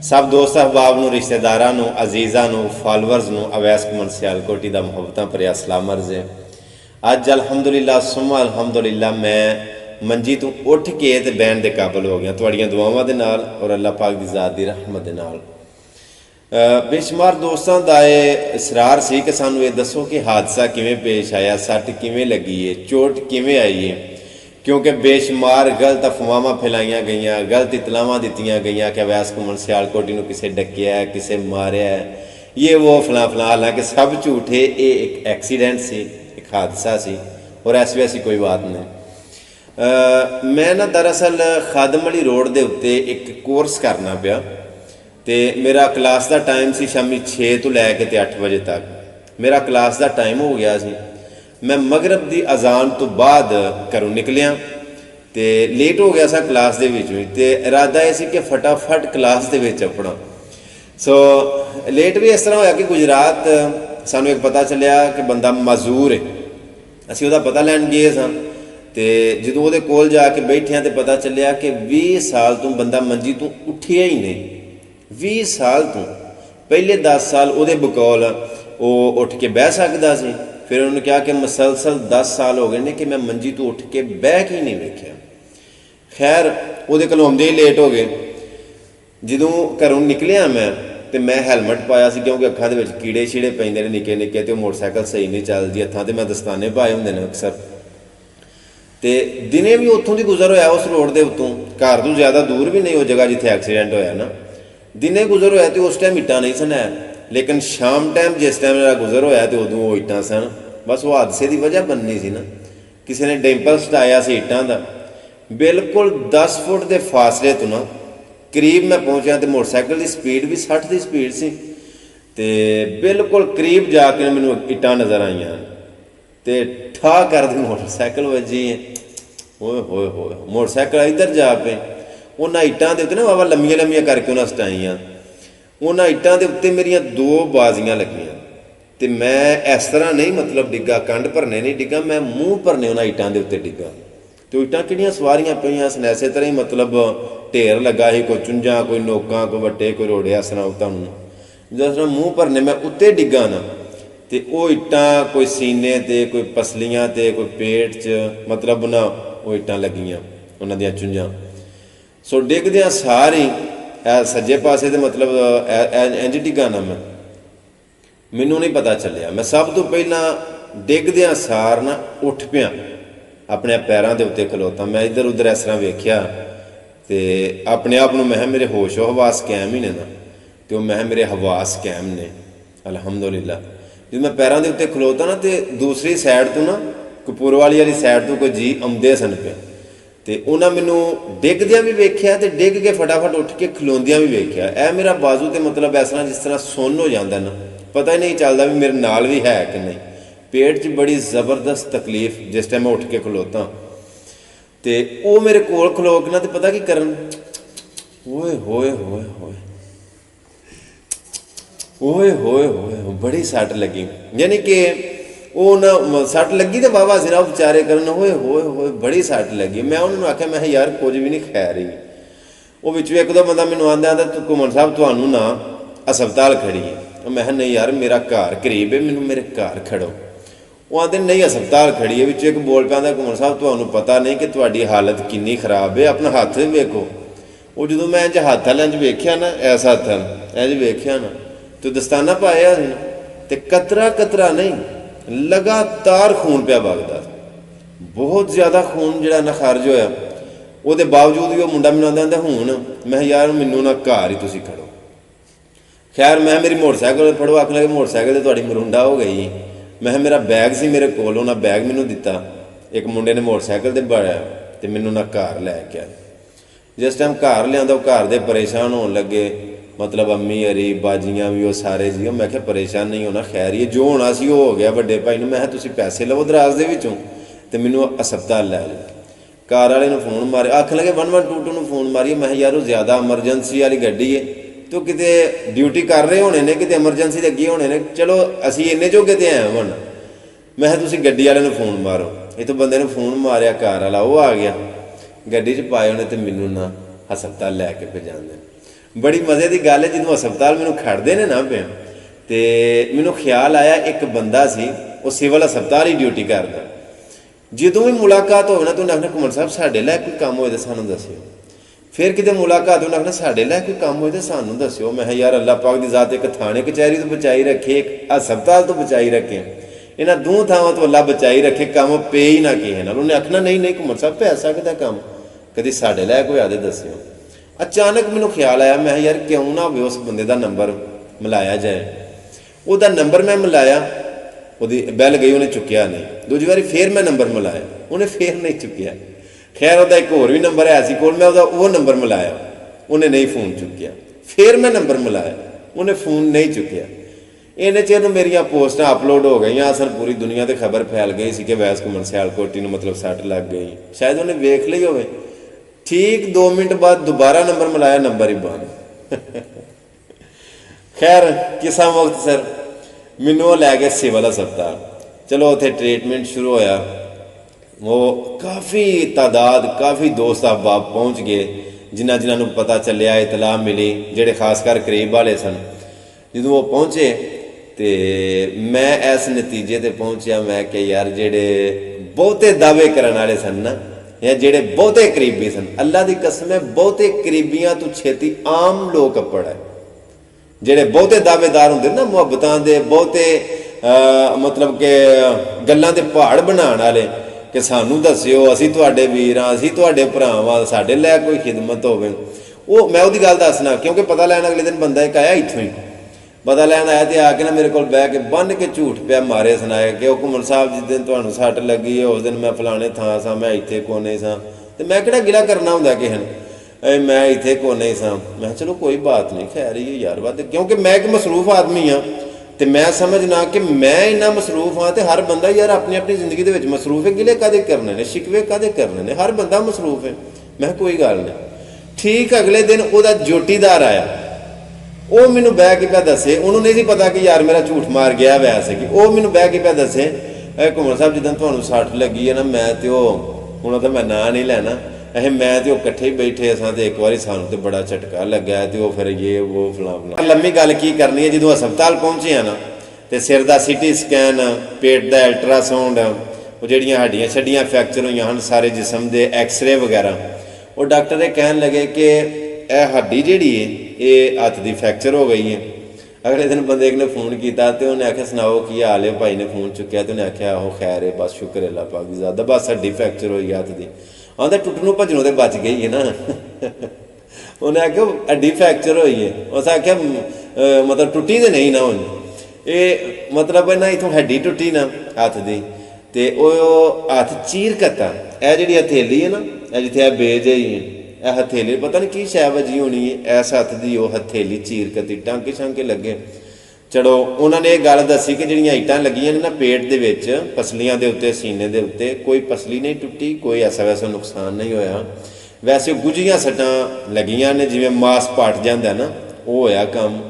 सब दोस्त अहबाब नूं, रिश्तेदारां नूं, अजीज़ां नूं, फॉलोअर्स नूं अवैस कुमन सियालकोटी दा मुहब्बतां भरिया सलाम अर्ज़ है। अज अलहमदुलिल्लाह सुम्मा अलहमदुलिल्लाह मैं मंजी तो उठ के ते बहन दे काबल हो गया तुहाड़ियां दुआवां दे नाल और अल्लाह पाक दी ज़ात दी रहमत दे नाल। बेशुमार दोस्तों का यह इसरार सी कि सानू ये दसो कि हादसा किवें पेश आया, सट किवें लगी है, चोट किवें आई है, क्योंकि बेशुमार गलत अफवाहां फैलाइया गई, गलत इतलावां दित्तियां गई कि अवैस घुमन सियालकोटी नूं किसे डकिया है, किसे मारिया है, ये वो फलां फलां। हालांकि सब झूठ है, ये एक एक्सीडेंट सी, एक हादसा सी और ऐसी कोई बात नहीं। मैं ना दरअसल खादम अली रोड के उत्ते एक कोर्स करना पिया तो मेरा क्लास का टाइम सी शामी 6 तो लैके 8 बजे तक मेरा क्लास का टाइम हो गया सी। मैं मगरब की अजान तो बाद घरों निकलिया तो लेट हो गया सा क्लास के तो इरादा यह सी कि फटाफट क्लास के अपना लेट भी इस तरह होया कि गुजरात सानू एक पता चलिया कि बंदा मजूर है। असीं उहदा पता लैन गए सां तो जो वो कोल जाके बैठे तो पता चलिया कि 20 साल तो बंदा मंजी तो उठिया ही नहीं। 20 साल तो पहले 10 साल वो बकौल वो उठ के बह सकता सी, फिर उन्होंने कहा कि मसलसल 10 साल हो गए ने कि मैं मंजी तो उठ के बह के ही नहीं वेख्या। खैर वो कलोंदे ही लेट हो गए। जो घरों निकलिया मैं हैलमट पाया सी क्योंकि अखां दे विच कीड़े शीड़े पैंदे ने निक्के निक्के तो मोटरसाइकिल सही नहीं चलती, हत्थां ते मैं दस्ताने पाए होंदे ने अक्सर। तो दिने भी उत्थों की गुजर होया उस रोड के उत्तों, घर तो ज़्यादा दूर भी नहीं वो जगह जिथे एक्सीडेंट होया ना। दिने गुजर होया तो उस टाइम इट्टां नहीं सन है, लेकिन शाम टाइम जिस टाइम मेरा गुजर होया तो उदों वो इट्टां सन। बस वो हादसे की वजह बननी सी ना, किसी ने डैंपर सटाया सी इट्टां दा। बिल्कुल 10 फुट के फासले तो ना करीब मैं पहुँचा तो मोटरसाइकिल की स्पीड भी 60 की स्पीड सी ते बिल्कुल करीब जाके मैनू इट्टां नज़र आईयां ते ठा कर दी मोटरसाइकिल वजी है। होए होए होए मोटरसाइकिल इधर जा पे उन्होंने इट्टां दे उत्ते ना वावा लम्मियां लम्मियां करके उन्हें सटाइयां। उन्होंने इट्टां दे उत्ते मेरियां 2 बाजियां लगियां तो मैं इस तरह नहीं मतलब डिग्गा, कंध भरने नहीं डिग्गा, मैं मूँह भरने उन्होंने इट्टां दे उत्ते डिग्गा। तो इट्टां किहड़ियां सवारियां पईयां सन, इसे तरह ही मतलब ढेर लगा ही, कोई चुंझां, कोई नोकां, कोई वट्टे, कोई रोड़े। इस तरह तुहानूं जिस तरह मूँह भरने मैं उत्ते डिग्गा ना तो वो इट्टां कोई सीने ते, कोई पसलियां ते, कोई पेट च, मतलब ना वो इट्टां लगियां उन्हां दियां चुंझां। सो डिगदियां सारी सज्जे पासे तो मतलब इंज डिग्गा ना मैनू नहीं पता चलिया। मैं सब तो पहला डिगदियां सार ना उठ पिया, अपने पैरों के उत्ते खलोता। मैं इधर उधर इस तरह वेख्या तो अपने आप में मेरे होशो हवास कैम ही ने ना, तो मैं मेरे हवास कैम ने अलहमदुलिल्लाह। जो मैं पैरों के उत्ते खलोता ना तो दूसरी साइड तो ना कपूरवाली वाली साइड तो कोई जी आउंदे सन पे तो उन्हें मैनू डिगदियां भी वेख्या तो डिग के फटाफट उठ के खलोंदियां भी वेख्या। यह मेरा बाजू तो मतलब इस तरह जिस तरह सुन्न हो जाता ना, पता ही नहीं चलता भी मेरे नाल भी है कि नहीं। पेट च बड़ी ज़बरदस्त तकलीफ जिस टाइम मैं उठ के खलोता तो वो मेरे कोल खलो के ना तो पता की करन, ओए होए होए होए ओए होए होए बड़ी सट लगी। यानी कि वो ना सट लगी तो बाबा सिरा बेचारे करन होए होए होए बड़ी सट लगी। मैं उन्होंने आख्या मैं यार कुछ भी नहीं खै रही। वो बिचों एक दो बंदा मैनू आंदा तो घुमन साहब तुहानू ना हस्पताल खड़ी है। मैं नहीं यार मेरा घर करीब है, मैनू मेरे घर खड़ो। वो आते नहीं हस्पताल खड़ी है। बिचों एक बोल पाता घुमन साहब तुहानू पता नहीं कि तुहाडी हालत कितनी खराब है, अपना हथ भी वेखो। वो जो मैं इंज हथ वाल इंज वेख्या ना, ऐसा हथ इंज वेख्या ना तो दस्ताना पाया तो कतरा कतरा नहीं लगातार खून पिया वगदा, बहुत ज़्यादा खून जिहड़ा ना खारज होया। वो बावजूद भी वो मुंडा मैनू आंदा हूँ मैं यार मैनू ना घर ही तुसीं खड़ो। खैर मैं मेरी मोटरसाइकिल फड़ो, आखन लगे मोटरसाइकिल तो तुहाडी मरुंडा हो गई। मैं मेरा बैग सी मेरे कोल, उन्हें बैग मैनू दिता। एक मुंडे ने मोटरसाइकिल ते बाया तो मैनू ना घर लैके आए। जिस टाइम घर लिया घर दे परेशान होने लगे, मतलब अम्मी अरी बाजियां भी वो सारे जी। मैं क्या परेशान नहीं होना, खैर ये जो होना सी हो गया। वड्डे भाई ने मैं तुसीं पैसे लवो दराज दे विचों ते मैनू हस्पताल लै जाओ। कार वाले ने फोन मारे, आखन लगे 112 फोन मारिए। मैं यार ज़्यादा एमरजेंसी वाली गड्डी है तो किते ड्यूटी कर रहे होने ने, किते एमरजेंसी लगी होने ने, चलो असी इन्ने जोगे तो हैं हुण। मैं तुसीं गड्डी वाले फोन मारो। इतों बंदे ने फोन मारिया, कार वाला वो आ गया, गड्डी च पाए उन्हें तो मैनू ना हस्पताल लैके भजांदे। बड़ी मज़े की गल है, जो हस्पताल मैनू खड़ते ने ना पे तो मैनू ख्याल आया एक बंदा सी, वो सिविल हस्पताल ही ड्यूटी करता। जो भी मुलाकात हो ना तो उन्हें आखना घुमन साहब साढ़े लै कोई काम हो तो सानू दस्यो। फिर कितने मुलाकात उन्हें आखना साढ़े लै कोई काम हो तो सानू दस्यो। मैं यार अल्लाह पाक की जात एक थाने कचहरी तो बचाई रखे, एक हस्पताल तो बचाई रखे, इन्होंने दो थावां तो अल्लाह बचाई रखे, काम पे ही ना किए ना। उन्हें आखना नहीं नहीं घुमन साहब पै सकता काम, कभी साढ़े लै कोई आदे दस्यो। अचानक मैनू ख्याल आया, मैं यार क्यों ना होवे उस बंदे का नंबर मिलाया जाए। वह नंबर मैं मिलाया, ਉਹਦੀ बैल गई, उन्हें चुकया नहीं। दूजी बारी फिर मैं नंबर मिलाया, उन्हें फिर नहीं चुकया। खैर वह एक होर भी नंबर है सी कोल, मैं वो नंबर मिलाया, उन्हें नहीं फोन चुकया। फिर मैं नंबर मिलाया, उन्हें फोन नहीं चुकया। इन्ने चिर मेरिया पोस्टां अपलोड हो गई सन, पूरी दुनिया से खबर फैल गई सी कि वैस घुमन सियालकोटी नूं मतलब सट लग गई। शायद उन्हें वेख ली होवे। ठीक 2 मिनट बाद दोबारा नंबर मिलाया, नंबर ही बंद। खैर किसा वक्त सर मैनू लै गए सिविल हस्पताल। चलो उत्थे ट्रीटमेंट शुरू होया। वो काफ़ी तादाद, काफ़ी दोस्त अहबाब पहुँच गए, जिन्होंने पता चलिया, इतला मिली, जेड़े खासकर करीब वाले सन। जो वो पहुँचे तो मैं इस नतीजे ते पहुँचा, मैं कि यार जेड़े बहुते दावे करने वाले सन ना, या जेड़े बहुते करीबी सन, अल्लाह की कसम है बहुते करीबियां तो छेती आम लोग कपड़ है। जेड़े बहुते दावेदार होंगे ना मुहब्बतां दे, बहुते मतलब के गल्लां दे पहाड़ बनाने वाले कि सानू दस्यो, असीं तुहाडे वीर हां, असीं तुहाडे भरा वां, साडे लै कोई खिदमत होवे। वो मैं उहदी गल दसना, क्योंकि पता लैन अगले दिन बंदा एक आया इत्थों ही, पता लैन आया तो आके ना मेरे को बह के बन के झूठ पिया मारे, सुनाया कि वह घुमन साहब जिस दिन तुहानू सट लगी है उस दिन मैं फलाने थां सा, मैं इत्थे कोने सा। तो मैं किहड़ा गिला करना हुंदा किसे नूं, मैं इत्थे कोने सा। मैं चलो कोई बात नहीं, खैर ही यार बात, क्योंकि मैं एक मसरूफ आदमी हाँ। तो मैं समझना कि मैं इन्ना मसरूफ हाँ, तो हर बंदा यार अपनी अपनी जिंदगी के मसरूफ है। गिले कदे करने ने, शिकवे कदे करने ने, हर बंदा मसरूफ है। मैं कोई गल नहीं। ठीक अगले दिन वह जोटीदार आया, वो मैनू बह के पे दसे, उन्होंने नहीं पता कि यार मेरा झूठ मार गया वैसे कि वो मैनू बह के पे दसे, घुमन साहब जिद्दां तुहानू सट लगी है ना, मैं तो हुण तो मैं ना नहीं लैना, अहें मैं तो कट्ठे ही बैठे असां ते एक बारी सानू तो बड़ा झटका लग्या है, तो फिर ये वो फलां फलां। लम्मी गल की करनी है, जो हस्पताल पहुंचे हैं ना तो सिर का सीटी स्कैन, पेट का अल्ट्रासाउंड, वो जड़ियाँ हड्डियाँ छड्डियाँ फ्रैक्चर हुई हैं सारे जिसम के, एक्सरे वगैरह, वो डॉक्टर ये कहन लगे कि यह हड्डी जी है ये हत्थ की फ्रैक्चर हो गई है। अगले दिन बंदे ने फोन किया तो उन्हें आख्या सुनाओ की हाल है, भाई ने फोन चुकया तो उन्हें आख्या आहो खैर है, बस शुक्र है अल्लाह पाक दी ज़ात दा, बस हड्डी फ्रैक्चर हुई हत्थ की। आंदा टुटनों भजनों तो बच गई है ना। उन्हें आख्या हड्डी फ्रैक्चर हुई है, उस आख्या मतलब टुटी तो नहीं ना हुई, ये मतलब ना इतों हड्डी टुटी ना हत्थ की, तो हत्थ चीर कत्ता, यह जी हथेली है ना, जिथे बेज है यह हथेली पता नहीं की शै वजी होनी है, इस हत्थ की वो हथेली चीर कती, टांके शांके लगे। चलो उन्होंने ये गल दसी कि जिहड़ियां ईटां लगियां ने ना पेट दे विच, पसलियां दे उत्ते, सीने दे उत्ते, कोई पसली नहीं टुटी, कोई ऐसा वैसा नुकसान नहीं होया। वैसे गुझियां सट्टां लगियां ने, जिवें मास पाट जांदा ना, वो होया काम।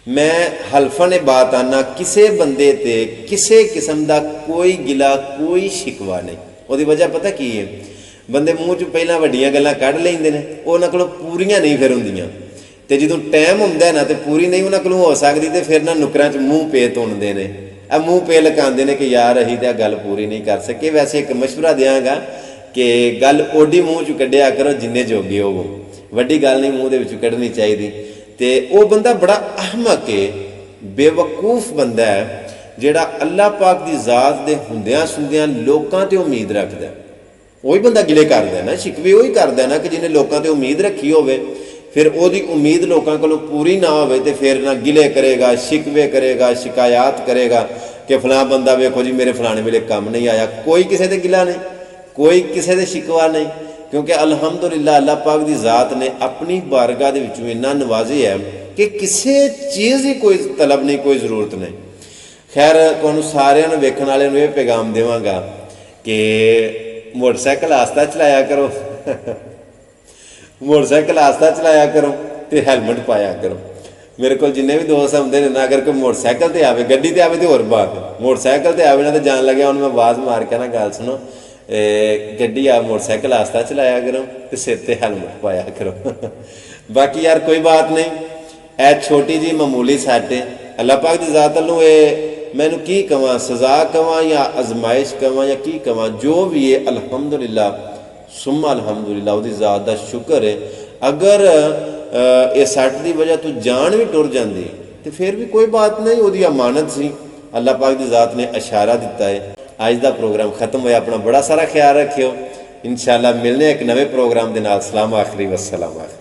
मैं हल्फा ने बात आना, किसी बंदे ते किसी किस्म का कोई गिला कोई शिकवा नहीं। उसकी वजह पता की है, बंदे मूँह च पहला वड्डियां गल्लां कढ़ लैंदे ने, उन्हां कोलों पूरियां नहीं फिर हुंदियां, तो जो टाइम हुंदा ना तो पूरी नहीं उन्हां कोलों हो सकती, तो फिर ना नुकरां च मूँह पे तुणदे ने, मूँह पे लकांदे ने कि यार असीं तो गल पूरी नहीं कर सके। वैसे एक मशवरा देंगा कि गल ओडी मूँह च कढ़िया करो जिन्ने जोगे होवो, वड्डी गल नहीं मूँह दे विचों कढ़नी चाहिदी। तो वह बंदा बड़ा अहमक है, बेवकूफ बंदा है, जिहड़ा अल्लाह पाक की ज़ात दे हुंदियां सुंदियां लोकां ते उम्मीद रखदा। वही बंदा गिले करदा ना, शिकवे वही करदा ना कि जिन्हें लोगों ते उम्मीद रखी होवे, फिर ओदी उम्मीद लोगों को पूरी ना होवे तो फिर ना गिले करेगा, शिकवे करेगा, शिकायत करेगा कि फलां बंदा वेखो जी मेरे फलाने वेले काम नहीं आया। कोई किसी दे गिला नहीं, कोई किसी दे शिकवा नहीं, क्योंकि अल्हम्दुलिल्लाह अल्लाह पाक की ज़ात ने अपनी बारगाह दे विचों इन्ना नवाजे है कि किसी चीज़ की कोई तलब नहीं, कोई ज़रूरत नहीं। खैर तुहानूं सारिआं नूं वेखण वालिआं नूं इह पैगाम देवांगा कि मोटरसाइकिल आस्ता चलाया करो, मोटरसाइकिल आस्ता चलाया करो, तो हैलमेट पाया करो। मेरे को जिन्ने भी दोस्त आते हैं ना, अगर कोई मोटरसाइकिल से आए, गड्डी ते आए तो होर बात, मोटरसाइकिल से आए ना तो जान लगे उन्हें मैं आवाज़ मार के ना गल सुनो, गड्डी आ मोटरसाइकिल आस्ता चलाया करो, तो सिर ते हैलमेट पाया करो। बाकी यार कोई बात नहीं, ए छोटी जी मामूली सैट है। अल्लाह पाक की ज़ात अल्लों मैनू की कवां, सज़ा कवां या आजमाइश कवां या की कवां, जो भी है अल्हम्दुलिल्लाह सुम्मा अल्हम्दुलिल्लाह उहदी ज़ात दा शुक्र है। अगर ये सैट की वजह तो जान भी टुर जाती तो फिर भी कोई बात नहीं, उहदी अमानत सी, अल्लाह पाक की ज़ात ने इशारा दिता है। अज का प्रोग्राम खत्म होया, अपना बड़ा सारा ख्याल रखियो। इंशाअल्लाह मिलने एक नवे प्रोग्राम के नाल। सलाम आखिरी, वस्सलाम आखिरी।